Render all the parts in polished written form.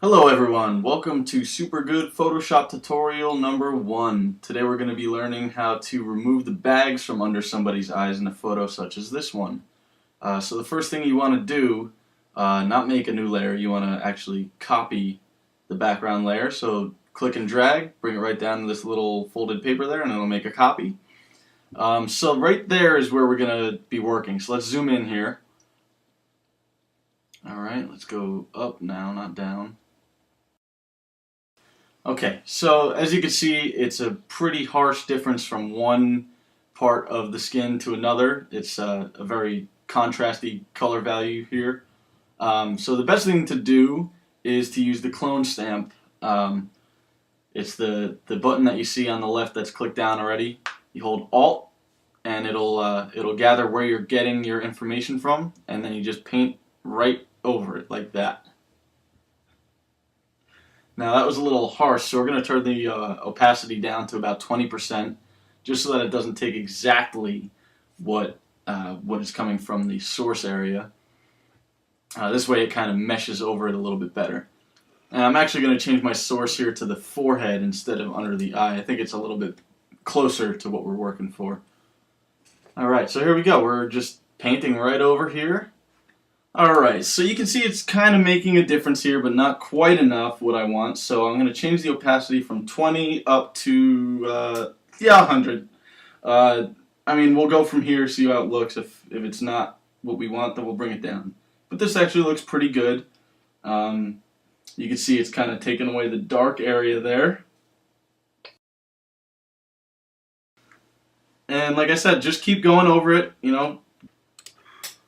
Hello everyone, welcome to Super Good Photoshop tutorial number 1. Today we're going to be learning how to remove the bags from under somebody's eyes in a photo such as this one. So the first thing you want to do, not make a new layer, you want to actually copy the background layer. So click and drag, bring it right down to this little folded paper there and it'll make a copy. So right there is where we're going to be working. So let's zoom in here. Alright, let's go up now, not down. Okay, so as you can see, it's a pretty harsh difference from one part of the skin to another. It's a very contrasty color value here. So the best thing to do is to use the clone stamp. It's the button that you see on the left that's clicked down already. You hold Alt, and it'll gather where you're getting your information from, and then you just paint right over it like that. Now that was a little harsh, so we're going to turn the opacity down to about 20%, just so that it doesn't take exactly what is coming from the source area. This way it kind of meshes over it a little bit better. And I'm actually going to change my source here to the forehead instead of under the eye. I think it's a little bit closer to what we're working for. Alright, so here we go. We're just painting right over here. Alright, so you can see it's kind of making a difference here, but not quite enough what I want. So I'm going to change the opacity from 20 up to, 100. I mean, we'll go from here, see how it looks. If it's not what we want, then we'll bring it down. But this actually looks pretty good. You can see it's kind of taken away the dark area there. And like I said, just keep going over it, you know.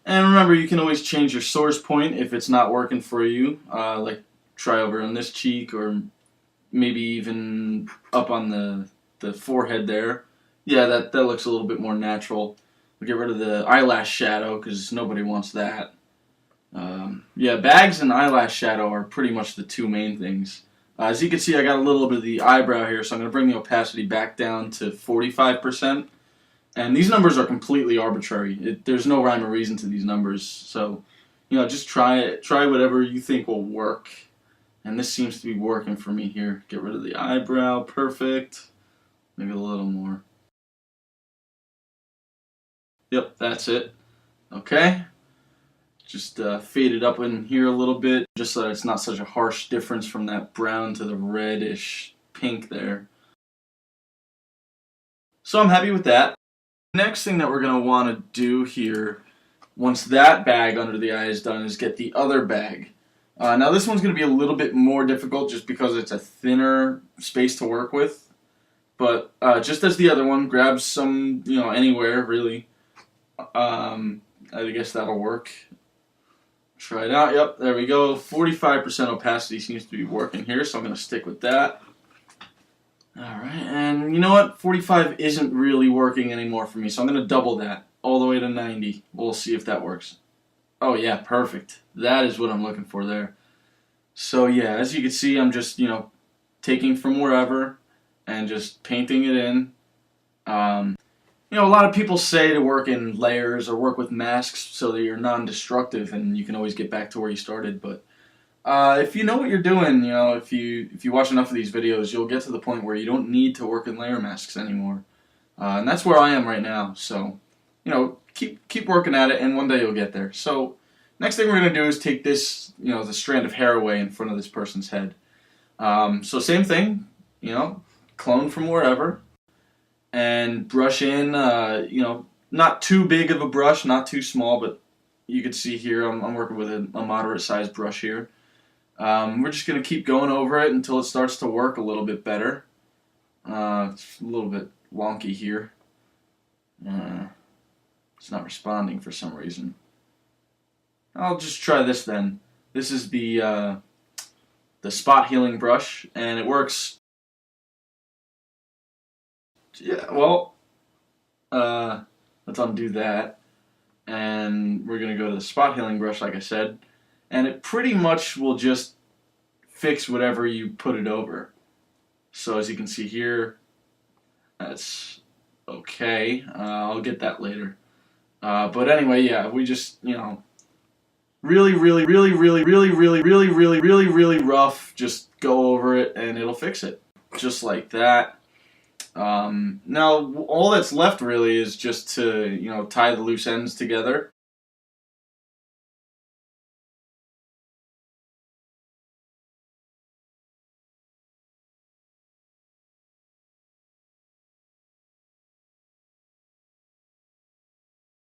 And remember, you can always change your source point if it's not working for you. Like try over on this cheek, or maybe even up on the forehead there. Yeah, that looks a little bit more natural. We'll get rid of the eyelash shadow because nobody wants that. Yeah, bags and eyelash shadow are pretty much the two main things. As you can see, I got a little bit of the eyebrow here, so I'm going to bring the opacity back down to 45%. And these numbers are completely arbitrary. There's no rhyme or reason to these numbers. So, you know, just try it. Try whatever you think will work. And this seems to be working for me here. Get rid of the eyebrow. Perfect. Maybe a little more. Yep, that's it. Okay. Just fade it up in here a little bit, just so that it's not such a harsh difference from that brown to the reddish pink there. So I'm happy with that. Next thing that we're going to want to do here, once that bag under the eye is done, is get the other bag. Now this one's going to be a little bit more difficult just because it's a thinner space to work with. But just as the other one, grab some, you know, anywhere really. I guess that'll work. Try it out. Yep, there we go. 45% opacity seems to be working here, so I'm going to stick with that. Alright, and you know what? 45 isn't really working anymore for me, so I'm going to double that all the way to 90. We'll see if that works. Oh yeah, perfect. That is what I'm looking for there. So yeah, as you can see, I'm just, you know, taking from wherever and just painting it in. You know, a lot of people say to work in layers or work with masks so that you're non-destructive and you can always get back to where you started, but if you know what you're doing, you know, if you watch enough of these videos, you'll get to the point where you don't need to work in layer masks anymore. And that's where I am right now. So, you know, keep working at it, and one day you'll get there. So, next thing we're going to do is take this, you know, the strand of hair away in front of this person's head. So same thing, you know, clone from wherever, and brush in, you know, not too big of a brush, not too small, but you can see here I'm working with a moderate sized brush here. We're just going to keep going over it until it starts to work a little bit better. It's a little bit wonky here. It's not responding for some reason. I'll just try this then. This is the spot healing brush, and it works. Yeah, well, let's undo that. And we're going to go to the spot healing brush, like I said. And it pretty much will just fix whatever you put it over. So as you can see here, that's okay. I'll get that later. But anyway, yeah, we just, you know, really, really, really, really, really, really, really, really, really, really rough, just go over it and it'll fix it. Just like that. Now, all that's left really is just to, tie the loose ends together.